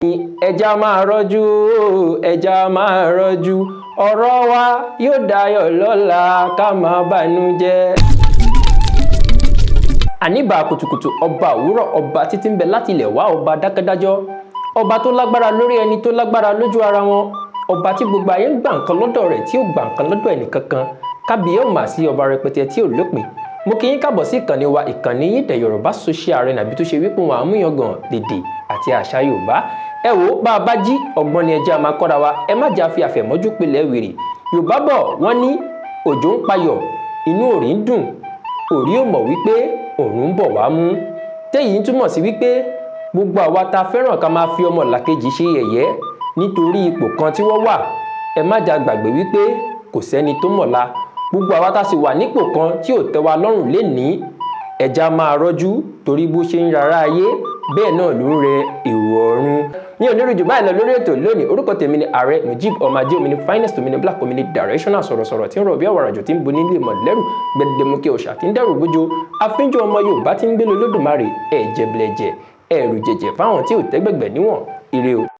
ẹja máa rọ́jú ẹja máa rọ́jú ọ̀rọ̀ wa yóò dayọ̀ lọ́la ká má bànújẹ́. Àníbà kùtùkùtù ọba òwúrọ̀ ọba títí ń bẹ láti ilẹ̀ wá ọba dákẹ́dájọ́ ọba tó lágbára lórí ẹni tó lágbára lójú ara wọn ọba tí gbogbo ayé ń gbà nǹkan lọ́dọ̀ rẹ̀ tí ó gbà nǹkan lọ́dọ̀ ẹnìkankan kábíyé ò mà sí ọba rẹpẹtẹ tí ò lópin. Mo kí yín káàbọ̀ sí ìkànnì wa ìkànnì Yídẹ Yorùbá social arena bí tó ṣe wípé wọn àmúyangàn dèdè àti àṣà Yorùbá. Ẹ wò bá a bá jí ọgbọ́n ni ẹja máa kọ́ra wa ẹ má jà fi àfẹ̀mọ́jú pilẹ̀ wèrè. Yorùbá bọ̀ wọ́n ní òjò ń payọ̀ inú òrì ń dùn òrì ò mọ̀ wípé òrùn ń bọ̀ wá mú. Téyìí ń túmọ̀ sí wípé gbogbo àwa ta fẹ́ràn ká máa fi ọmọ làkejì ṣe yẹ̀yẹ́ nítorí ipò kan tí wọ́n wà ẹ má jà gbàgbé wípé kò sẹ́ni tó mọ̀la. Gbogbo àwa tá sì wà nípò kan tí ò tẹ́ wa lọ́rùn lénìí ẹja máa rọ́jú torí bó ṣe ń rárá ayé bẹ́ẹ̀ náà ló ń rẹ èrò ọ̀run. Mi ò ní rí jù báyìí lọ lórí ètò lónìí. Orúkọ tèmi ni Ààrẹ Mujib ọmọ ajé omi ní finest omi ní black omi ní directional sọ̀rọ̀sọ̀rọ̀ tí ń rọ̀ bí àwàràjò tí ń bo nílé mọ̀ lẹ́rù gbẹdẹmukẹ òòṣà tí ń dẹ́rù bójó afínjú ọmọ Yorùbá tí ń gbé lọ lódùmarè ẹ̀jẹ̀blẹ̀jẹ̀ ẹ̀rù jẹ̀jẹ̀ fáwọn tí ò tẹ́gbẹ̀gbẹ̀ níwọ̀n ire o.